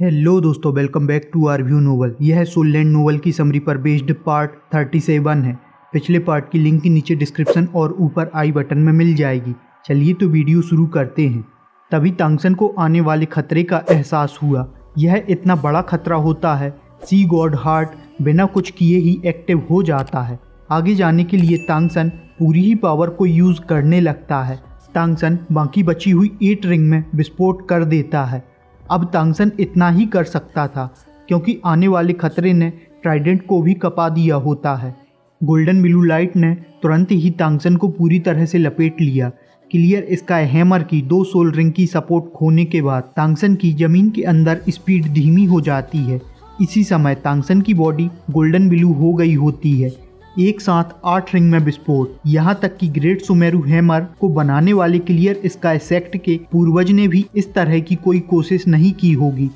Hello दोस्तों, welcome back to our view novel. यह है सोललैंड नोवेल की समरी पर बेस्ड पार्ट 37 है। पिछले पार्ट की लिंक नीचे डिस्क्रिप्शन और ऊपर आई बटन में मिल जाएगी। चलिए तो वीडियो शुरू करते हैं। तभी तांगसन को आने वाले खतरे का एहसास हुआ। यह इतना बड़ा खतरा होता है, सी गॉड हार्ट बिना कुछ किए ही एक्टिव हो जाता है। आगे जाने के लिए तांगसन पूरी ही पावर को यूज़ करने लगता है। तांगसन बाकी बची हुई 8 रिंग में विस्फोट कर देता है। अब तांगसन इतना ही कर सकता था क्योंकि आने वाले खतरे ने ट्राइडेंट को भी कपा दिया होता है। गोल्डन ब्लू लाइट ने तुरंत ही तांगसन को पूरी तरह से लपेट लिया। क्लियर स्काई हैमर की 2 सोल रिंग की सपोर्ट खोने के बाद तांगसन की जमीन के अंदर स्पीड धीमी हो जाती है। इसी समय तांगसन की बॉडी गोल्डन ब्लू हो गई होती है। एक साथ 8 रिंग में विस्फोट। यहाँ तक कि ग्रेट सुमेरु हैमर को बनाने वाले क्लियर स्काई सेक्ट के पूर्वज ने भी इस तरह की कोई कोशिश नहीं की होगी।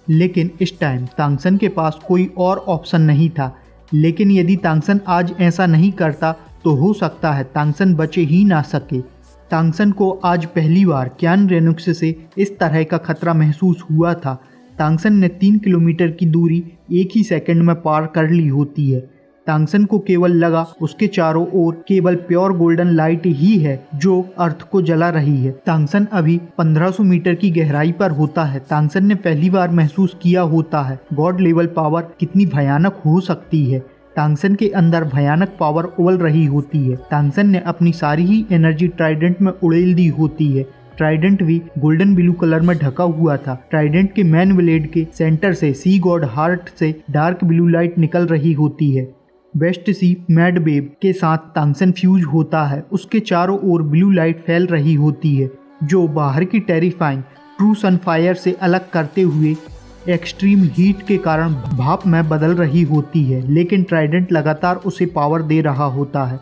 लेकिन इस टाइम तांगसन के पास कोई और ऑप्शन नहीं था। लेकिन यदि तांगसन आज ऐसा नहीं करता तो हो सकता है तांगसन बचे ही ना सके। तांगसन को आज पहली बार क्यान रेनुक्स से इस तरह का खतरा महसूस हुआ था। तांगसन ने 3 किलोमीटर की दूरी एक ही सेकंड में पार कर ली होती है। तांगसन को केवल लगा उसके चारों ओर केवल प्योर गोल्डन लाइट ही है जो अर्थ को जला रही है। तांगसन अभी 1500 मीटर की गहराई पर होता है। तांगसन ने पहली बार महसूस किया होता है गॉड लेवल पावर कितनी भयानक हो सकती है। तांगसन के अंदर भयानक पावर उबल रही होती है। तांगसन ने अपनी सारी ही एनर्जी ट्राइडेंट में उड़ेल दी होती है। ट्राइडेंट भी गोल्डन ब्लू कलर में ढका हुआ था। ट्राइडेंट के मैन ब्लेड के सेंटर से सी गॉड हार्ट से डार्क ब्लू लाइट निकल रही होती है। वेस्ट सी मैड वेव के साथ तांगसन फ्यूज होता है। उसके चारों ओर ब्लू लाइट फैल रही होती है जो बाहर की टेरिफाइंग ट्रू सनफायर से अलग करते हुए एक्सट्रीम हीट के कारण भाप में बदल रही होती है। लेकिन ट्राइडेंट लगातार उसे पावर दे रहा होता है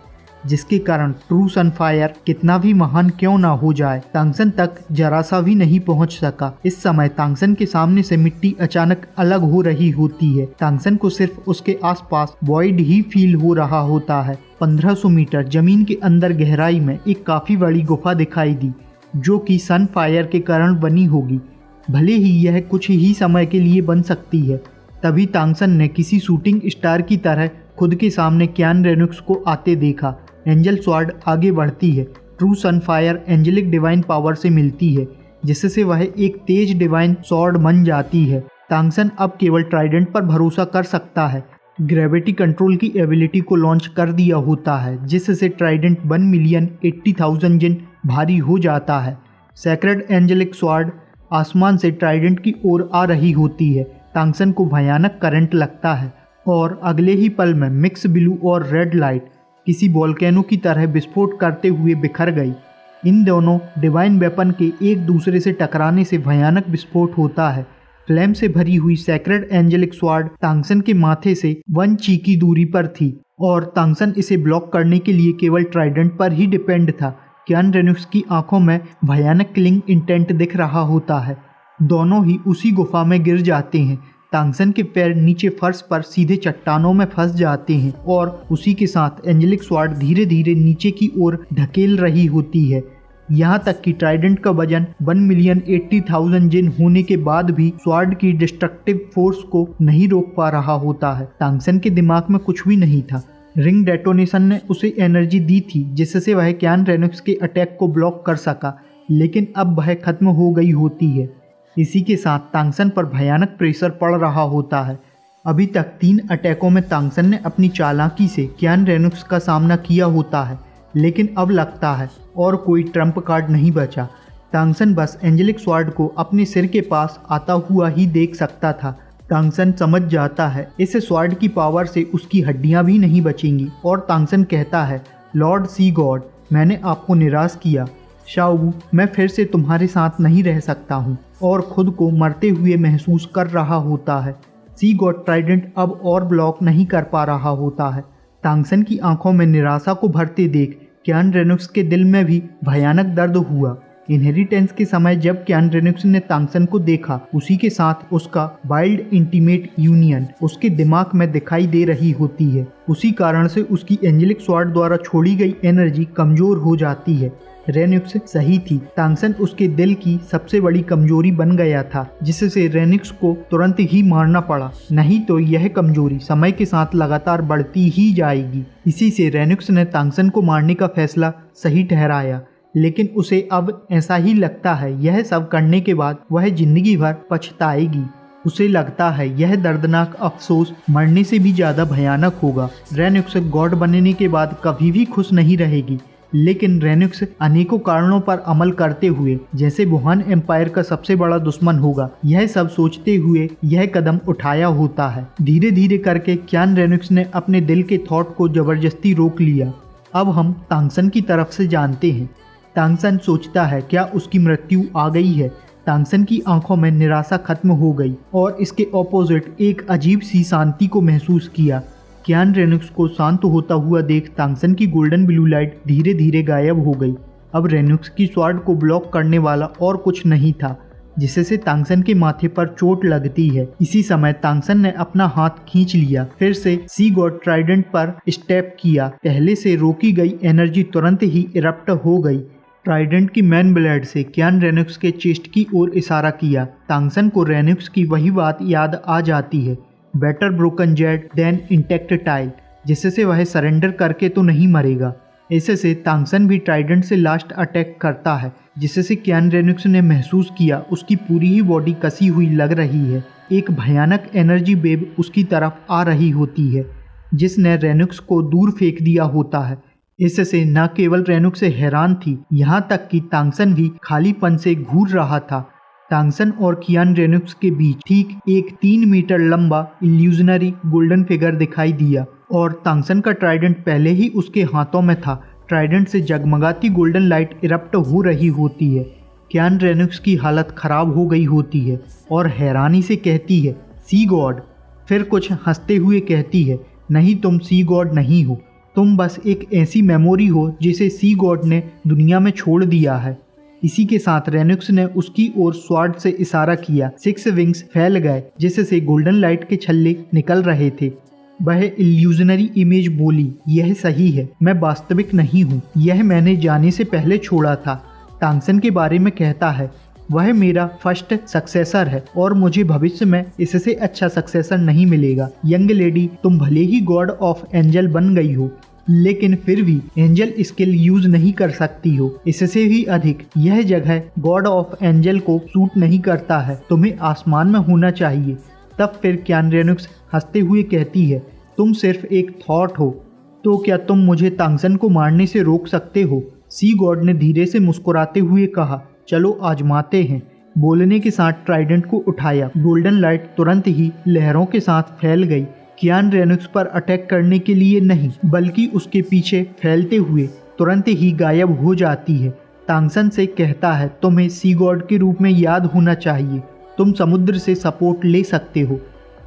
जिसके कारण ट्रू सनफायर कितना भी महान क्यों ना हो जाए तांगसन तक जरा सा भी नहीं पहुंच सका। इस समय तांगसन के सामने से मिट्टी अचानक अलग हो रही होती है। तांगसन को सिर्फ उसके आसपास वॉइड ही फील हो रहा होता है। 1500 मीटर जमीन के अंदर गहराई में एक काफी बड़ी गुफा दिखाई दी जो कि सनफायर के कारण बनी होगी। भले ही यह कुछ ही समय के लिए बन सकती है। तभी तांगसन ने किसी शूटिंग स्टार की तरह खुद के सामने क्यान रेनुक्स को आते देखा। एंजल स्वॉर्ड आगे बढ़ती है। True Sunfire angelic divine power से मिलती है जिससे वह एक तेज डिवाइन स्वॉर्ड बन जाती है। तांगसन अब केवल ट्राइडेंट पर भरोसा कर सकता है। ग्रेविटी कंट्रोल की एबिलिटी को लॉन्च कर दिया होता है जिससे ट्राइडेंट 1,80,000 जिन भारी हो जाता है। सैक्रेड एंजेलिक स्वॉर्ड आसमान से ट्राइडेंट की ओर आ रही होती है। तांगसन को भयानक करंट लगता है और अगले ही पल में मिक्स ब्लू और रेड लाइट किसी वोल्केनो की तरह विस्फोट करते हुए बिखर गई। इन दोनों डिवाइन वेपन के एक दूसरे से टकराने से भयानक विस्फोट होता है। फ्लेम से भरी हुई सैक्रेड एंजेलिक स्वॉर्ड तांगसन के माथे से 1 ची की दूरी पर थी और तांगसन इसे ब्लॉक करने के लिए केवल ट्राइडेंट पर ही डिपेंड था। क्यान रेनुक्स की आंखों में भयानक किलिंग इंटेंट दिख रहा होता है। दोनों ही उसी गुफा में गिर जाते हैं। तांगसन के पैर नीचे फर्श पर सीधे चट्टानों में फंस जाते हैं और उसी के साथ एंजेलिक स्वॉर्ड धीरे धीरे नीचे की ओर ढकेल रही होती है। यहाँ तक कि ट्राइडेंट का वजन 1,80,000 जिन होने के बाद भी स्वॉर्ड की डिस्ट्रक्टिव फोर्स को नहीं रोक पा रहा होता है। तांगसन के दिमाग में कुछ भी नहीं था। रिंग डेटोनेशन ने उसे एनर्जी दी थी जिससे वह क्यान रेनुक्स के अटैक को ब्लॉक कर सका। लेकिन अब वह खत्म हो गई होती है। इसी के साथ तांगसन पर भयानक प्रेशर पड़ रहा होता है। अभी तक 3 अटैकों में तांगसन ने अपनी चालाकी से क्यान रेनुक्स का सामना किया होता है। लेकिन अब लगता है और कोई ट्रम्प कार्ड नहीं बचा। तांगसन बस एंजेलिक स्वॉर्ड को अपने सिर के पास आता हुआ ही देख सकता था। तांगसन समझ जाता है इस स्वॉर्ड की पावर से उसकी हड्डियां भी नहीं बचेंगी और तांगसन कहता है, लॉर्ड सी गॉड, मैंने आपको निराश किया। शाओ, मैं फिर से तुम्हारे साथ नहीं रह सकता हूँ और खुद को मरते हुए महसूस कर रहा होता है। सी गॉड ट्राइडेंट अब और ब्लॉक नहीं कर पा रहा होता है। तांगसन की आंखों में निराशा को भरते देख क्यान रेनुक्स के दिल में भी भयानक दर्द हुआ। इनहेरिटेंस के समय जब क्यान रेनुक्स ने तांगसन को देखा उसी के साथ उसका वाइल्ड इंटीमेट यूनियन उसके दिमाग में दिखाई दे रही होती है। उसी कारण से उसकी एंजेलिक स्वॉर्ड द्वारा छोड़ी गई एनर्जी कमजोर हो जाती है। रेनुक्स सही थी। तांगसन उसके दिल की सबसे बड़ी कमजोरी बन गया था, जिससे रेनुक्स को तुरंत ही मारना पड़ा, नहीं तो यह कमजोरी समय के साथ लगातार बढ़ती ही जाएगी। इसी से रेनुक्स ने तांगसन को मारने का फैसला सही ठहराया, लेकिन उसे अब ऐसा ही लगता है यह सब करने के बाद वह जिंदगी भर पछताएगी। उसे लगता है यह दर्दनाक अफसोस मरने से भी ज्यादा भयानक होगा। रेनुक्स गॉड बनने के बाद कभी भी खुश नहीं रहेगी, लेकिन रेनुक्स अनेकों कारणों पर अमल करते हुए जैसे वुहान एम्पायर का सबसे बड़ा दुश्मन होगा, यह सब सोचते हुए यह कदम उठाया होता है। धीरे धीरे करके क्यान रेनुक्स ने अपने दिल के थॉट को जबरदस्ती रोक लिया। अब हम तांगसन की तरफ से जानते हैं। तांगसन सोचता है क्या उसकी मृत्यु आ गई है। तांगसन की आंखों में निराशा खत्म हो गई और इसके ऑपोजिट एक अजीब सी शांति को महसूस किया। क्यान रेनुक्स को शांत होता हुआ देख तांगसन की गोल्डन ब्लू लाइट धीरे धीरे गायब हो गई। अब रेनुक्स की स्वॉर्ड को ब्लॉक करने वाला और कुछ नहीं था, जिससे तांगसन के माथे पर चोट लगती है। इसी समय तांगसन ने अपना हाथ खींच लिया, फिर से सी गॉड ट्राइडेंट पर स्टेप किया। पहले से रोकी गई एनर्जी तुरंत ही इरप्ट हो गई। ट्राइडेंट की मैन ब्लेड से क्यान रेनुक्स के चेस्ट की ओर इशारा किया। तांगसन को रेनुक्स की वही बात याद आ जाती है, better broken jade than intact tile, जिससे वह सरेंडर करके तो नहीं मरेगा। इससे तांगसन भी ट्राइडेंट से लास्ट अटैक करता है, जिससे क्यान रेनुक्स ने महसूस किया उसकी पूरी ही बॉडी कसी हुई लग रही है। एक भयानक एनर्जी वेव उसकी तरफ आ रही होती है, जिसने रेनुक्स को दूर फेंक दिया होता है। इससे न केवल रेनुक्स हैरान थी, यहाँ तक कि तांगसन भी खालीपन से घूर रहा था। तांगसन और क्यान रेनुक्स के बीच ठीक एक 3 मीटर लंबा इल्यूजनरी गोल्डन फिगर दिखाई दिया और तांगसन का ट्राइडेंट पहले ही उसके हाथों में था। ट्राइडेंट से जगमगाती गोल्डन लाइट इरप्ट हो रही होती है। क्यान रेनुक्स की हालत खराब हो गई होती है और हैरानी से कहती है सी गॉड। फिर कुछ हंसते हुए कहती है नहीं, तुम सी गॉड नहीं हो, तुम बस एक ऐसी मेमोरी हो जिसे सी गॉड ने दुनिया में छोड़ दिया है। इसी के साथ रेनुक्स ने उसकी ओर स्वॉर्ड से इशारा किया। 6 विंग्स फैल गए, जिससे गोल्डन लाइट के छल्ले निकल रहे थे। वह इल्यूजनरी इमेज बोली, यह सही है, मैं वास्तविक नहीं हूँ, यह मैंने जाने से पहले छोड़ा था। तांगसन के बारे में कहता है वह मेरा फर्स्ट सक्सेसर है और मुझे भविष्य में इससे अच्छा सक्सेसर नहीं मिलेगा। यंग लेडी, तुम भले ही गॉड ऑफ एंजल बन गई हो, लेकिन फिर भी एंजल स्किल यूज नहीं कर सकती हो। इससे भी अधिक यह जगह गॉड ऑफ एंजल को सूट नहीं करता है, तुम्हें आसमान में होना चाहिए। तब फिर क्यान रेनुक्स हंसते हुए कहती है तुम सिर्फ एक थॉट हो, तो क्या तुम मुझे तांगसन को मारने से रोक सकते हो? सी गॉड ने धीरे से मुस्कुराते हुए कहा चलो आजमाते हैं। बोलने के साथ ट्राइडेंट को उठाया। गोल्डन लाइट तुरंत ही लहरों के साथ फैल गई। क्यान रेनुक्स पर अटैक करने के लिए नहीं, बल्कि उसके पीछे फैलते हुए तुरंत ही गायब हो जाती है। तांगसन से कहता है तुम्हें सी गॉड के रूप में याद होना चाहिए, तुम समुद्र से सपोर्ट ले सकते हो,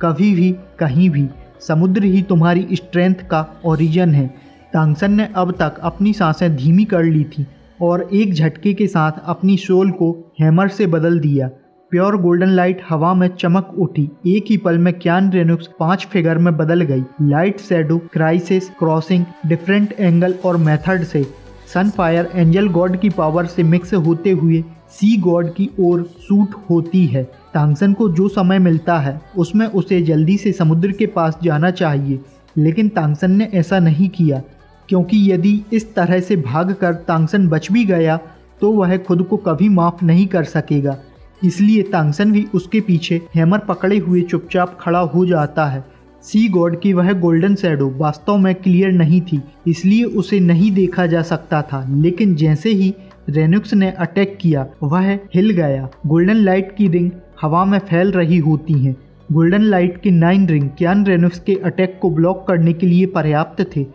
कभी भी कहीं भी। समुद्र ही तुम्हारी स्ट्रेंथ का ओरिजिन है। तांगसन ने अब तक अपनी सांसें धीमी कर ली थी और एक झटके के साथ अपनी सोल को हैमर से बदल दिया। प्योर गोल्डन लाइट हवा में चमक उठी। एक ही पल में क्यान रेनुक्स 5 फिगर में बदल गई। Light, shadow, crisis, crossing, different angle और मेथड से सनफायर एंजल गॉड की पावर से मिक्स होते हुए सी गॉड की ओर शूट होती है। तांगसन को जो समय मिलता है उसमें उसे जल्दी से समुद्र के पास जाना चाहिए, लेकिन तांगसन ने ऐसा नहीं किया, क्योंकि यदि इस तरह से भागकर तांगसन बच भी गया तो वह खुद को कभी माफ नहीं कर सकेगा। इसलिए तांगसन भी उसके पीछे हैमर पकड़े हुए चुपचाप खड़ा हो जाता है। सी गॉड की वह गोल्डन शैडो वास्तव में क्लियर नहीं थी, इसलिए उसे नहीं देखा जा सकता था, लेकिन जैसे ही रेनुक्स ने अटैक किया वह हिल गया। गोल्डन लाइट की रिंग हवा में फैल रही होती हैं। गोल्डन लाइट के 9 रिंग क्यान रेनुक्स के अटैक को ब्लॉक करने के लिए पर्याप्त थे।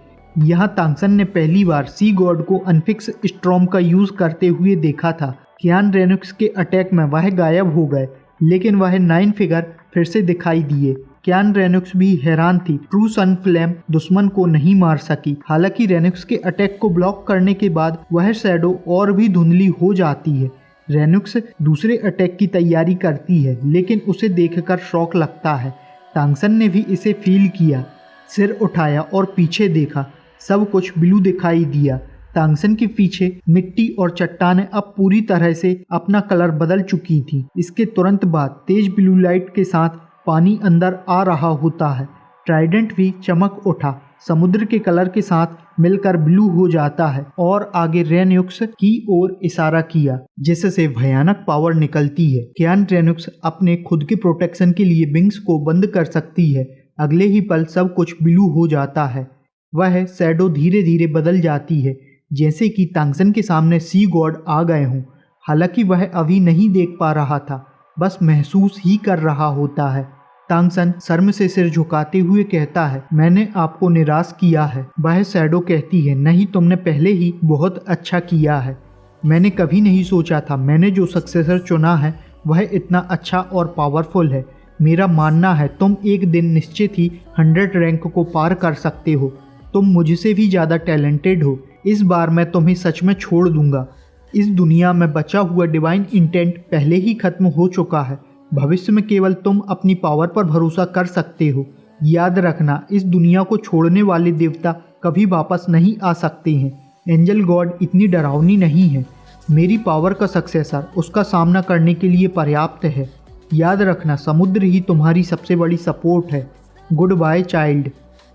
यहाँ तांगसन ने पहली बार सी गॉड को अनफिक्स स्ट्रॉम का यूज करते हुए देखा था। क्यान रेनुक्स के अटैक में वह गायब हो गए, लेकिन वह 9 फिगर फिर से दिखाई दिए। क्यान रेनुक्स भी हैरान थी। ट्रू सन फ्लेम दुश्मन को नहीं मार सकी। हालांकि रेनुक्स के अटैक को ब्लॉक करने के बाद वह शैडो और भी धुंधली हो जाती है। रेनुक्स दूसरे अटैक की तैयारी करती है, लेकिन उसे देखकर शौक लगता है। तांगसन ने भी इसे फील किया। सिर उठाया और पीछे देखा, सब कुछ ब्लू दिखाई दिया। तांगसन के पीछे मिट्टी और चट्टानें अब पूरी तरह से अपना कलर बदल चुकी थी। इसके तुरंत बाद तेज ब्लू लाइट के साथ पानी अंदर आ रहा होता है। ट्राइडेंट भी चमक उठा, समुद्र के कलर के साथ मिलकर ब्लू हो जाता है और आगे रेन्युक्स की ओर इशारा किया, जिससे भयानक पावर निकलती है। क्यान रेन्युक्स अपने खुद के प्रोटेक्शन के लिए विंग्स को बंद कर सकती है। अगले ही पल सब कुछ ब्लू हो जाता है। वह शैडो धीरे धीरे बदल जाती है, जैसे कि तांगसन के सामने सी गॉड आ गए हों। हालांकि वह अभी नहीं देख पा रहा था, बस महसूस ही कर रहा होता है। तांगसन शर्म से सिर झुकाते हुए कहता है, मैंने आपको निराश किया है। वह शैडो कहती है, नहीं, तुमने पहले ही बहुत अच्छा किया है। मैंने कभी नहीं सोचा था मैंने जो सक्सेसर चुना है वह इतना अच्छा और पावरफुल है। मेरा मानना है तुम एक दिन निश्चित ही 100 रैंक को पार कर सकते हो। तुम मुझसे भी ज़्यादा टैलेंटेड हो। इस बार मैं तुम्हें सच में छोड़ दूंगा। इस दुनिया में बचा हुआ डिवाइन इंटेंट पहले ही खत्म हो चुका है। भविष्य में केवल तुम अपनी पावर पर भरोसा कर सकते हो। याद रखना, इस दुनिया को छोड़ने वाले देवता कभी वापस नहीं आ सकते हैं। एंजल गॉड इतनी डरावनी नहीं है। मेरी पावर का सक्सेसर उसका सामना करने के लिए पर्याप्त है। याद रखना, समुद्र ही तुम्हारी सबसे बड़ी सपोर्ट है। Good by child,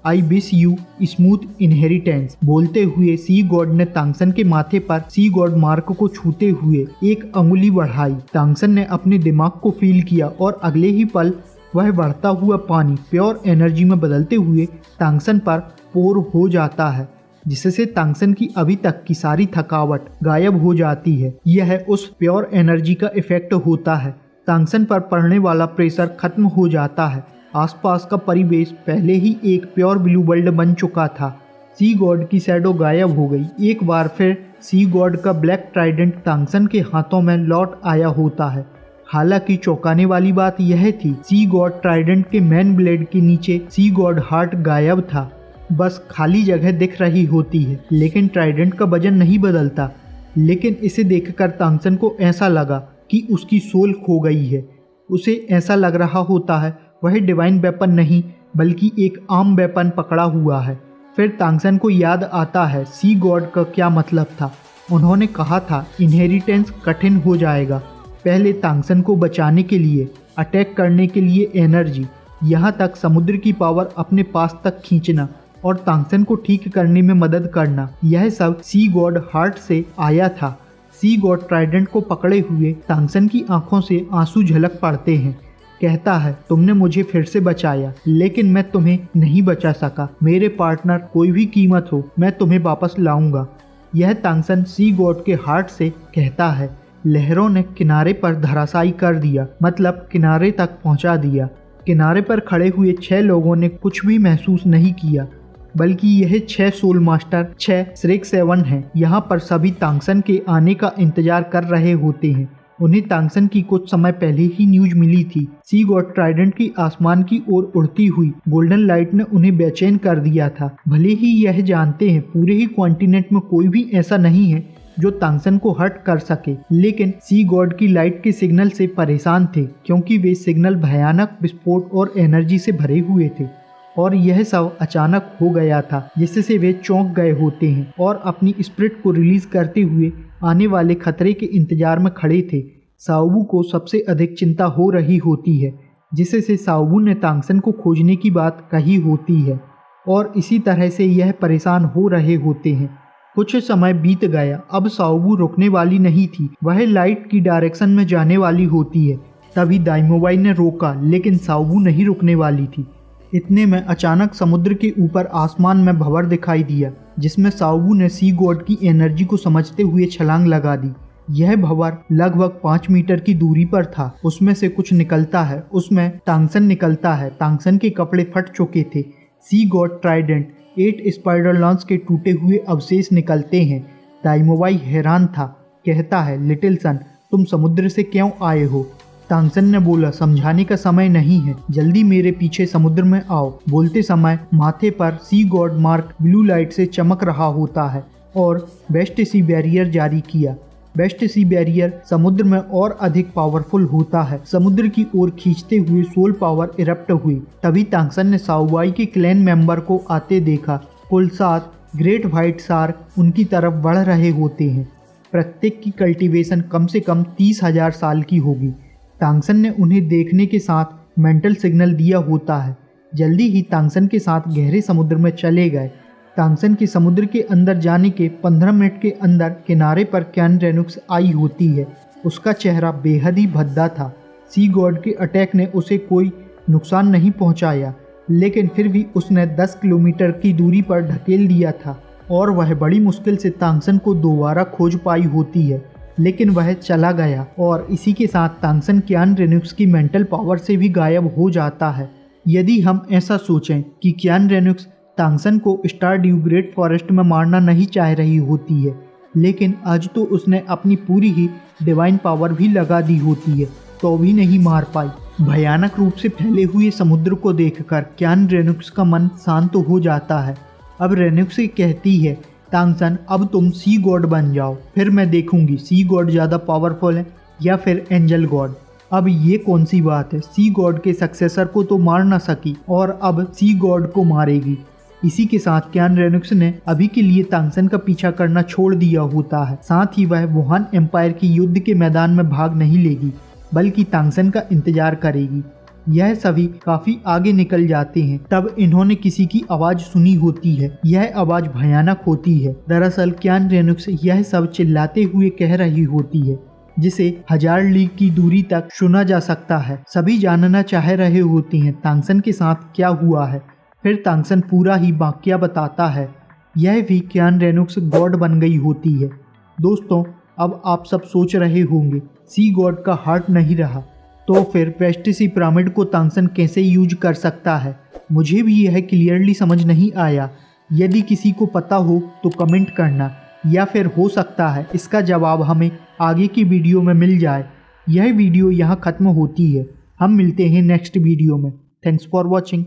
I wish you smooth inheritance. बोलते हुए सी गॉड ने तांगसन के माथे पर सी गॉड मार्क को छूते हुए एक अंगुली बढ़ाई। तांगसन ने अपने दिमाग को फील किया और अगले ही पल वह बढ़ता हुआ पानी प्योर एनर्जी में बदलते हुए तांगसन पर पोर हो जाता है, जिससे तांगसन की अभी तक की सारी थकावट गायब हो जाती है। यह उस प्योर एनर्जी का इफेक्ट होता है। तांगसन पर पड़ने वाला प्रेशर खत्म हो जाता है। आसपास का परिवेश पहले ही एक प्योर ब्लू वर्ल्ड बन चुका था। सी गॉड की शैडो गायब हो गई। एक बार फिर सी गॉड का ब्लैक ट्राइडेंट तांगसन के हाथों में लौट आया होता है। हालांकि चौंकाने वाली बात यह थी, सी गॉड ट्राइडेंट के मैन ब्लेड के नीचे सी गॉड हार्ट गायब था। बस खाली जगह दिख रही होती है, लेकिन ट्राइडेंट का वजन नहीं बदलता। लेकिन इसे देखकर तांगसन को ऐसा लगा कि उसकी सोल खो गई है। उसे ऐसा लग रहा होता है वह डिवाइन वेपन नहीं बल्कि एक आम वेपन पकड़ा हुआ है। फिर तांगसन को याद आता है सी गॉड का क्या मतलब था। उन्होंने कहा था इनहेरिटेंस कठिन हो जाएगा। पहले तांगसन को बचाने के लिए, अटैक करने के लिए एनर्जी, यहाँ तक समुद्र की पावर अपने पास तक खींचना और तांगसन को ठीक करने में मदद करना, यह सब सी गॉड हार्ट से आया था। सी गॉड ट्राइडेंट को पकड़े हुए तांगसन की आंखों से आंसू झलक पड़ते हैं। कहता है, तुमने मुझे फिर से बचाया, लेकिन मैं तुम्हें नहीं बचा सका। मेरे पार्टनर, कोई भी कीमत हो, मैं तुम्हें वापस लाऊंगा। यह तांगसन सी गॉड के हार्ट से कहता है। लहरों ने किनारे पर धराशायी कर दिया, मतलब किनारे तक पहुंचा दिया। किनारे पर खड़े हुए 6 लोगों ने कुछ भी महसूस नहीं किया, बल्कि यह 6 सोल मास्टर 6 श्रेक 7 हैं। यहाँ पर सभी तांगसन के आने का इंतजार कर रहे होते हैं। उन्हें तांगसन की कुछ समय पहले ही न्यूज मिली थी। सी गॉड ट्राइडेंट की आसमान की ओर उड़ती हुई गोल्डन लाइट ने उन्हें बेचैन कर दिया था। भले ही यह जानते हैं पूरे ही कॉन्टिनेंट में कोई भी ऐसा नहीं है जो तांगसन को हर्ट कर सके, लेकिन सी गॉड की लाइट के सिग्नल से परेशान थे, क्योंकि वे सिग्नल भयानक विस्फोट और एनर्जी से भरे हुए थे। और यह सब अचानक हो गया था, जिससे वे चौंक गए होते हैं और अपनी स्पिरिट को रिलीज करते हुए आने वाले खतरे के इंतजार में खड़े थे। साओबू को सबसे अधिक चिंता हो रही होती है, जिससे साओबू ने तांगसन को खोजने की बात कही होती है और इसी तरह से यह परेशान हो रहे होते हैं। कुछ समय बीत गया। अब साओबू रुकने वाली नहीं थी, वह लाइट की डायरेक्शन में जाने वाली होती है। तभी दाइमोबाई ने रोका, लेकिन साओबू नहीं रुकने वाली थी। इतने में अचानक समुद्र के ऊपर आसमान में भंवर दिखाई दिया, जिसमें साओबू ने सी गॉड की एनर्जी को समझते हुए छलांग लगा दी। यह भंवर लगभग 5 मीटर की दूरी पर था। उसमें से कुछ निकलता है, उसमें तांगसन निकलता है। तांगसन के कपड़े फट चुके थे। सी गॉड ट्राइडेंट 8 स्पाइडर लॉन्च के टूटे हुए अवशेष निकलते हैं। दाइमोबाई हैरान था। कहता है, लिटिल सन, तुम समुद्र से क्यों आए हो? तांगसन ने बोला, समझाने का समय नहीं है, जल्दी मेरे पीछे समुद्र में आओ। बोलते समय माथे पर सी गॉड मार्क ब्लू लाइट से चमक रहा होता है और बेस्ट सी बैरियर जारी किया। बेस्ट सी बैरियर समुद्र में और अधिक पावरफुल होता है। समुद्र की ओर खींचते हुए सोल पावर इरप्ट हुई। तभी तांगसन ने साओबाई के क्लैन मेंबर को आते देखा। कुल 7 ग्रेट व्हाइट शार्क उनकी तरफ बढ़ रहे होते हैं। प्रत्येक की कल्टीवेशन कम से कम 30,000 साल की होगी। तांगसन ने उन्हें देखने के साथ मेंटल सिग्नल दिया होता है। जल्दी ही तांगसन के साथ गहरे समुद्र में चले गए। तांगसन के समुद्र के अंदर जाने के 15 मिनट के अंदर किनारे पर क्यान रेनुक्स आई होती है। उसका चेहरा बेहद ही भद्दा था। सी गॉड के अटैक ने उसे कोई नुकसान नहीं पहुंचाया, लेकिन फिर भी उसने 10 किलोमीटर की दूरी पर ढकेल दिया था और वह बड़ी मुश्किल से तांगसन को दोबारा खोज पाई होती है, लेकिन वह चला गया और इसी के साथ तांगसन क्यान रेनुक्स की मेंटल पावर से भी गायब हो जाता है। यदि हम ऐसा सोचें कि क्यान रेनुक्स तांगसन को स्टारड्यू ग्रेट फॉरेस्ट में मारना नहीं चाह रही होती है, लेकिन आज तो उसने अपनी पूरी ही डिवाइन पावर भी लगा दी होती है, तो भी नहीं मार पाई। भयानक रूप से फैले हुए समुद्र को देखकर क्यान रेनुक्स का मन शांत हो जाता है। अब रेनुक्स से कहती है, तांगसन अब तुम सी गॉड बन जाओ, फिर मैं देखूंगी सी गॉड ज़्यादा पावरफुल है या फिर एंजल गॉड। अब ये कौन सी बात है, सी गॉड के सक्सेसर को तो मार ना सकी और अब सी गॉड को मारेगी। इसी के साथ क्यान रेनुक्स ने अभी के लिए तांगसन का पीछा करना छोड़ दिया होता है। साथ ही वह वुहान एम्पायर की युद्ध के मैदान में भाग नहीं लेगी, बल्कि तांगसन का इंतजार करेगी। यह सभी काफी आगे निकल जाते हैं। तब इन्होंने किसी की आवाज सुनी होती है। यह आवाज भयानक होती है। दरअसल क्यान रेनुक्स यह सब चिल्लाते हुए कह रही होती है, जिसे 1000 लीग की दूरी तक सुना जा सकता है। सभी जानना चाह रहे होते हैं तांगसन के साथ क्या हुआ है। फिर तांगसन पूरा ही वाकया बताता है। यह भी क्यान रेनुक्स गॉड बन गई होती है। दोस्तों, अब आप सब सोच रहे होंगे सी गॉड का हार्ट नहीं रहा, तो फिर प्रेस्टिसी पिरामिड को तांगसन कैसे यूज कर सकता है। मुझे भी यह क्लियरली समझ नहीं आया। यदि किसी को पता हो तो कमेंट करना, या फिर हो सकता है इसका जवाब हमें आगे की वीडियो में मिल जाए। यह वीडियो यहाँ ख़त्म होती है। हम मिलते हैं नेक्स्ट वीडियो में। Thanks for watching.